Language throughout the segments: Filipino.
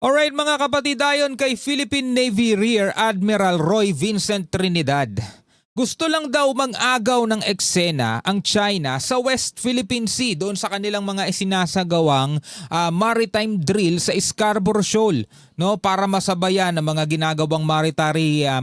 Alright mga kapatid, ayon kay Philippine Navy Rear Admiral Roy Vincent Trinidad, gusto lang daw mag-agaw ng eksena ang China sa West Philippine Sea doon sa kanilang mga isinasagawang maritime drill sa Scarborough Shoal, no, para masabayan ang mga ginagawang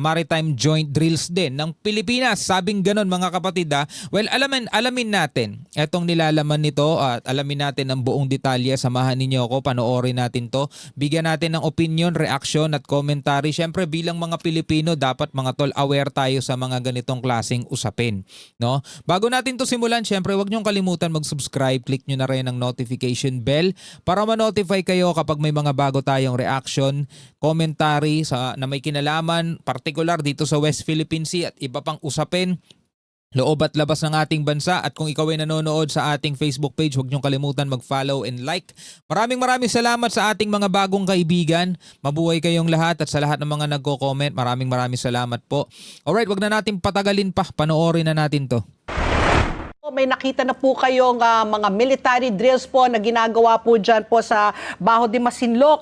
maritime joint drills din ng Pilipinas. Sabing ganon mga kapatid. Well, alamin natin etong nilalaman nito at alamin natin ang buong detalye. Samahan ninyo ako, panoorin natin to. Bigyan natin ng opinion, reaksyon at commentary. Syempre bilang mga Pilipino, dapat mga tol, aware tayo sa mga ganitong klaseng usapin, no? Bago natin to simulan, syempre wag niyong kalimutan mag-subscribe, click niyo na rin ang notification bell para ma-notify kayo kapag may mga bago tayong reaction, commentary na may kinalaman, particular dito sa West Philippine Sea at iba pang usapin, loob at labas ng ating bansa. At kung ikaw ay nanonood sa ating Facebook page, huwag niyong kalimutan mag-follow and like. Maraming salamat sa ating mga bagong kaibigan. Mabuhay kayong lahat at sa lahat ng mga nagko-comment, maraming salamat po. Alright, wag na natin patagalin pa. Panoorin na natin to. May nakita na po kayong mga military drills po na ginagawa po dyan po sa Baho de Masinloc.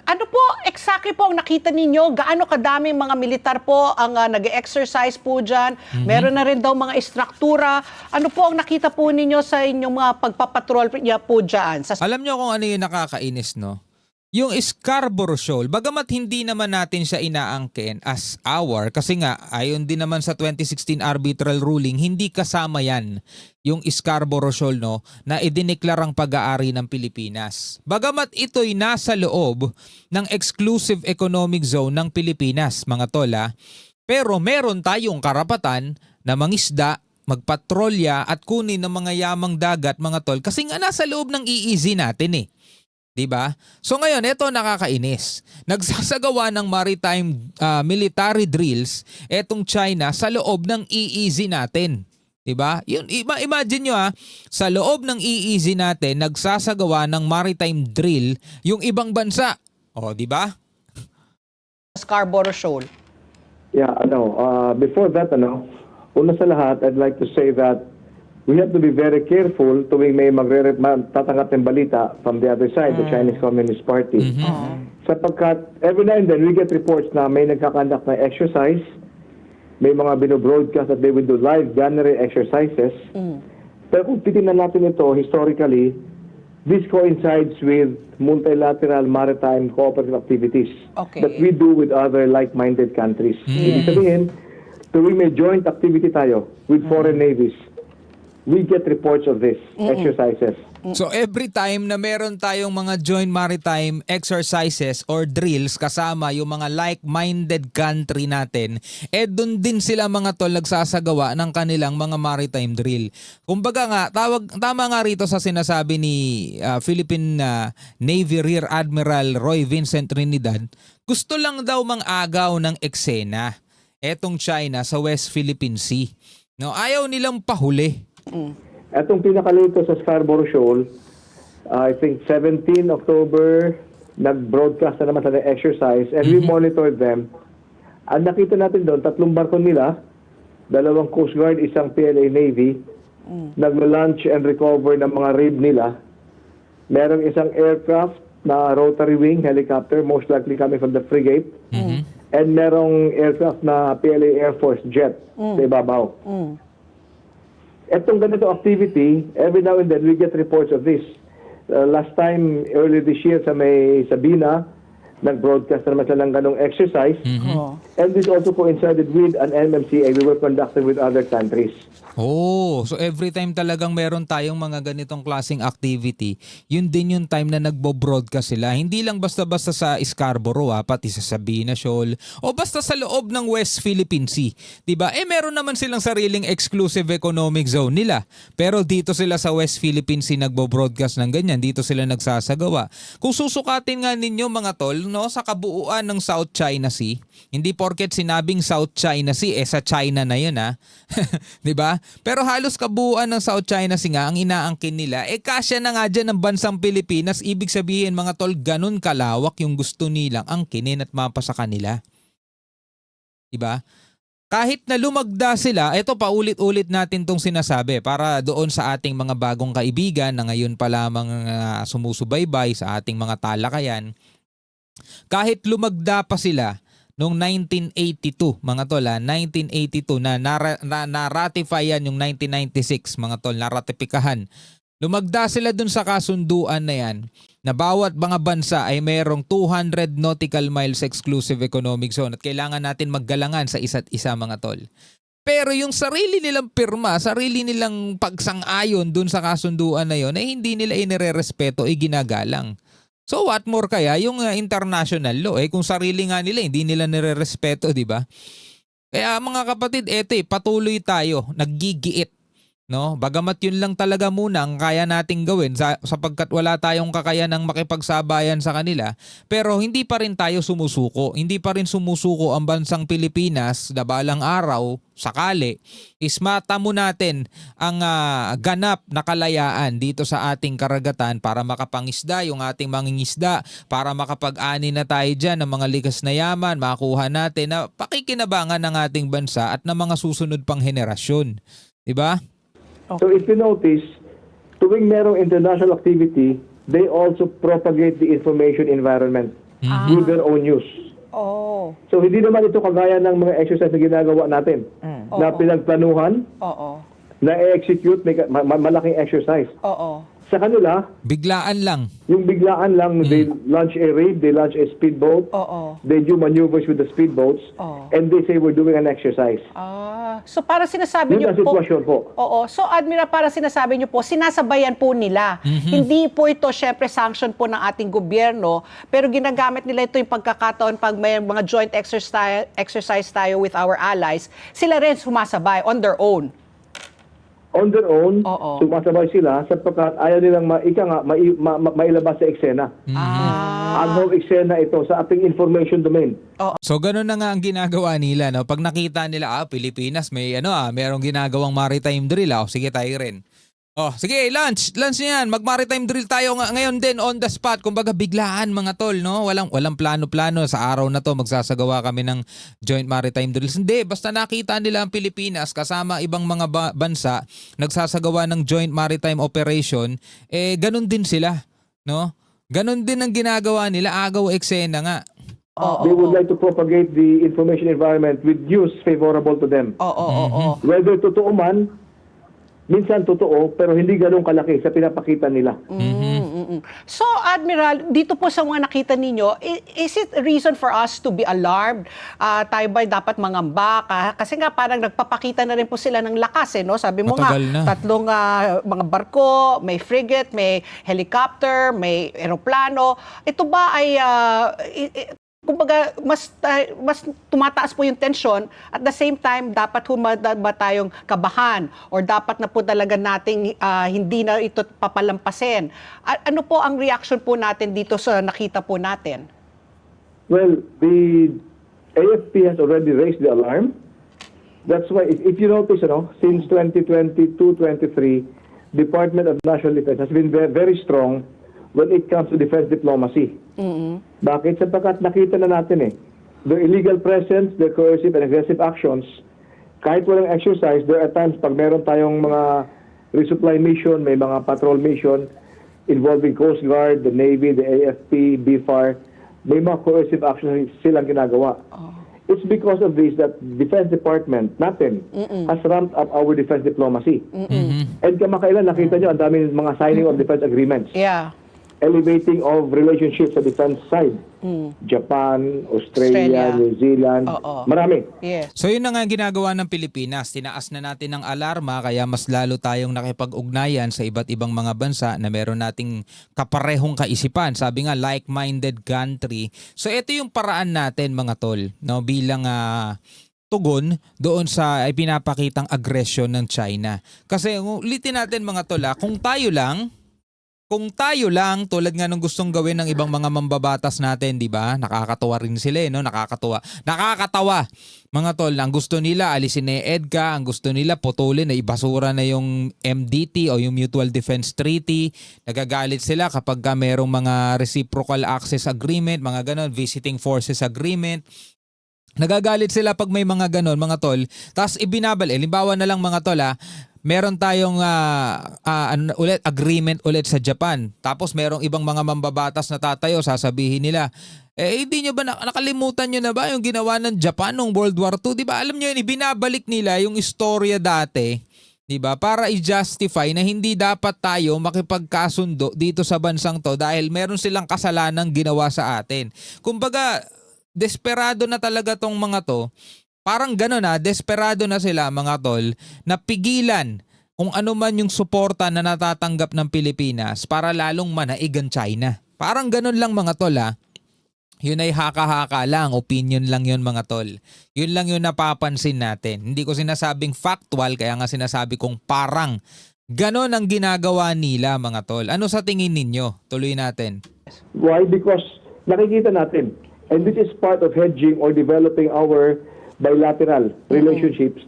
Ano po exactly po ang nakita ninyo? Gaano kadaming mga militar po ang nag-exercise po dyan? Meron na rin daw mga istruktura. Ano po ang nakita po ninyo sa inyong mga pagpapatrol po dyan? Alam nyo kung ano yung nakakainis, no? Yung Scarborough Shoal, bagamat hindi naman natin siya inaangkin as our, kasi nga ayon din naman sa 2016 arbitral ruling, hindi kasama yan yung Scarborough Shoal, no, na idineklarang pag-aari ng Pilipinas. Bagamat ito'y nasa loob ng exclusive economic zone ng Pilipinas, mga tola, pero meron tayong karapatan na mangisda, magpatrolya at kunin ng mga yamang dagat, mga tol, kasi nga nasa loob ng EEZ natin eh. Diba? So ngayon, ito nakakainis. Nagsasagawa ng maritime military drills etong China sa loob ng EEZ natin. Diba? Yun, imagine nyo sa loob ng EEZ natin, nagsasagawa ng maritime drill yung ibang bansa. O, diba? Scarborough Shoal. Yeah, before that, una sa lahat, I'd like to say that we have to be very careful tuwing may tatanggap ng balita from the other side, the Chinese Communist Party. Sapagkat every now and then we get reports na may nagkakandak na exercise, may mga binobroadcast that they will do live gunnery exercises. Pero kung titignan natin ito historically, this coincides with multilateral maritime cooperative activities that we do with other like-minded countries. Ibig sabihin, tuwing may joint activity tayo with foreign navies, we get reports of this exercises. So every time na meron tayong mga joint maritime exercises or drills kasama yung mga like-minded country natin, doon din sila mga tol nagsasagawa ng kanilang mga maritime drill. Kumbaga nga, tama nga rito sa sinasabi ni Philippine Navy Rear Admiral Roy Vincent Trinidad, gusto lang daw mang-agaw ng eksena etong China sa West Philippine Sea. No, ayaw nilang pahuli. Etong pinakalito sa Scarborough Shoal, I think 17 October, nag-broadcast na naman sa exercise and we monitored them. Ang nakita natin doon, 3 barko nila, 2 Coast Guard, 1 PLA Navy, nag-launch and recover ng mga rib nila. Merong 1 aircraft na rotary wing helicopter, most likely coming from the frigate, and merong aircraft na PLA Air Force jet sa ibabaw. Etong ganito activity, every now and then we get reports of this. Last time, earlier this year sa may Sabina, nag-broadcast na naman sila ng ganong exercise. And this also coincided with an MMCA we were conducting with other countries. Oh, so every time talagang meron tayong mga ganitong klaseng activity, yun din yung time na nagbo-broadcast sila. Hindi lang basta-basta sa Scarborough, pati sa Sabina Shoal, o basta sa loob ng West Philippine Sea. Diba? Meron naman silang sariling exclusive economic zone nila. Pero dito sila sa West Philippine Sea nagbo-broadcast ng ganyan. Dito sila nagsasagawa. Kung susukatin nga ninyo mga tol, no, sa kabuuan ng South China Sea, hindi porket sinabing South China Sea, sa China na yun diba? Pero halos kabuuan ng South China Sea nga ang inaangkin nila, kasya na nga dyan ng bansang Pilipinas. Ibig sabihin mga tol, ganun kalawak yung gusto nilang angkinin at mapa sa kanila. Diba? kahit na lumagda sila, ito paulit-ulit natin tong sinasabi para doon sa ating mga bagong kaibigan na ngayon pa lamang sumusubaybay sa ating mga talakayan. Kahit lumagda pa sila noong 1982, mga tol, 1982 na ratify yan yung 1996, mga tol, naratipikahan. Lumagda sila dun sa kasunduan na yan na bawat mga bansa ay mayroong 200 nautical miles exclusive economic zone at kailangan natin maggalangan sa isa't isa, mga tol. Pero yung sarili nilang pirma, sarili nilang pagsang-ayon dun sa kasunduan na yon ay hindi nila inirerespeto, ginagalang. So what more kaya yung international law? Kung sarili nga nila, hindi nila nirerespeto, di ba? Kaya mga kapatid, patuloy tayo, naggigiit. No, bagamat yun lang talaga muna ang kaya nating gawin sapagkat wala tayong kakayanang makipagsabayan sa kanila, pero hindi pa rin tayo sumusuko. Hindi pa rin sumusuko ang bansang Pilipinas na balang araw, sakali, is matamo natin ang ganap na kalayaan dito sa ating karagatan para makapangisda yung ating mangingisda, para makapag-ani na tayo dyan ng mga likas na yaman, makuha natin na pakikinabangan ng ating bansa at ng mga susunod pang henerasyon. Diba? So if you notice, tuwing merong international activity, they also propagate the information environment with their own news. Oh. So hindi naman ito kagaya ng mga exercise na ginagawa natin na pinagplanuhan, Oo. na i-execute, may malaking exercise. Oo. Sa kanila, Biglaan lang. yung biglaan lang, they launch a raid, they launch a speedboat, Oo. they do maneuvers with the speedboats, Oo. and they say we're doing an exercise. So para sinasabi Yun niyo ang po, sitwasyon po. oo. So Admiral, para sinasabi niyo po, sinasabayan po nila. Hindi po ito syempre sanction po ng ating gobyerno, pero ginagamit nila ito yung pagkakataon pag may mga joint exercise tayo with our allies, sila rin sumasabay on their own. On their own, Oo. sumasabay sila sapagkat ayaw nilang mailabas sa eksena. Anong eksena ito sa ating information domain. So ganun na nga ang ginagawa nila, no? Pag nakita nila Pilipinas may merong ginagawang maritime drill, sige tayo rin. Sige, lunch niyan. Mag-maritime drill tayo ngayon din on the spot. Kumbaga biglaan, mga tol, no? Walang plano-plano sa araw na to magsasagawa kami ng joint maritime drills. Hindi, basta nakita nila ang Pilipinas kasama ibang mga bansa nagsasagawa ng joint maritime operation, ganun din sila, no? Ganun din ang ginagawa nila, agaw eksena nga. They would like to propagate the information environment with news favorable to them. Oo. Whether totoo man, minsan totoo, pero hindi ganun kalaki sa pinapakita nila. So, Admiral, dito po sa mga nakita ninyo, is it a reason for us to be alarmed? Tayo ba dapat mangamba? Kasi nga parang nagpapakita na rin po sila ng lakas, no? Sabi mo Matagal na. tatlong mga barko, may frigate, may helicopter, may eroplano. Ito ba ay kumbaga, mas tumataas po yung tension. At the same time, dapat ba tayong kabahan or dapat na po talaga nating hindi na ito papalampasin. Ano po ang reaction po natin dito sa nakita po natin? Well, the AFP has already raised the alarm. That's why, if you notice, since 2022-23, Department of National Defense has been very strong when it comes to defense diplomacy. Bakit? Sapagkat nakita na natin their illegal presence, their coercive and aggressive actions, kahit walang exercise, there are times pag meron tayong mga resupply mission, may mga patrol mission involving Coast Guard, the Navy, the AFP, BFAR, may mga coercive actions silang ginagawa. It's because of this that Defense Department natin has ramped up our defense diplomacy. And kamakailan nakita nyo, ang daming mga signing of defense agreements. Yeah. Elevating of relationships sa defense side. Japan, Australia, New Zealand, marami. Yes. So yun na nga ginagawa ng Pilipinas. Tinaas na natin ang alarma kaya mas lalo tayong nakipag-ugnayan sa iba't ibang mga bansa na meron nating kaparehong kaisipan. Sabi nga, like-minded country. So ito yung paraan natin, mga tol, no, bilang tugon doon sa pinapakitang aggression ng China. Kasi ulitin natin, mga tol, kung tayo lang, tulad nga nung gustong gawin ng ibang mga mambabatas natin, di ba? Nakakatawa rin sila, no? Nakakatawa. Mga tol, ang gusto nila, alisin na yung EDCA, ang gusto nila, putulin na ibasura na yung MDT o yung Mutual Defense Treaty. Nagagalit sila kapag merong mga reciprocal access agreement, mga ganon, visiting forces agreement. Nagagalit sila pag may mga ganon, mga tol. Tapos ibinabal, limbawa na lang mga tol meron tayong ulit agreement ulit sa Japan. Tapos merong ibang mga mambabatas na tatayo, sasabihin nila, hindi nyo ba nakalimutan nyo na ba yung ginawa ng Japan noong World War II? Di ba alam nyo yun, ibinabalik nila yung istorya dati, di ba? Para i-justify na hindi dapat tayo makipagkasundo dito sa bansang to dahil meron silang kasalanang ginawa sa atin. Kumbaga, desperado na talaga tong mga to. Parang gano'n desperado na sila mga tol na pigilan kung ano man yung suporta na natatanggap ng Pilipinas para lalong manaig ang China. Parang gano'n lang mga tol Yun ay haka-haka lang, opinion lang yun mga tol. Yun lang yung napapansin natin. Hindi ko sinasabing factual, kaya nga sinasabi kong parang gano'n ang ginagawa nila mga tol. Ano sa tingin ninyo? Tuloy natin. Why? Because nakikita natin, and this is part of hedging or developing our bilateral relationships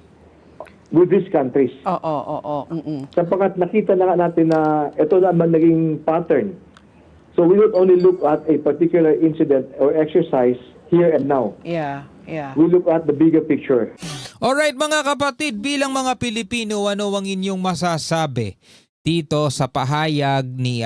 with these countries. Oo. Sapagkat nakita na nga natin na ito naman naging pattern. So we don't only look at a particular incident or exercise here and now. Yeah. We look at the bigger picture. Alright mga kapatid, bilang mga Pilipino, ano ang inyong masasabi dito sa pahayag ni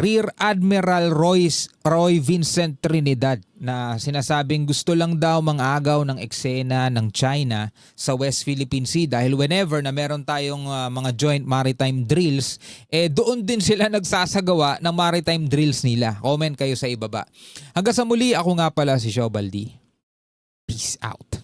Rear Admiral Roy Vincent Trinidad na sinasabing gusto lang daw mangagaw ng eksena ng China sa West Philippine Sea dahil whenever na meron tayong mga joint maritime drills, doon din sila nagsasagawa ng maritime drills nila. Comment kayo sa ibaba. Hanggang sa muli, ako nga pala si Shobaldi. Peace out.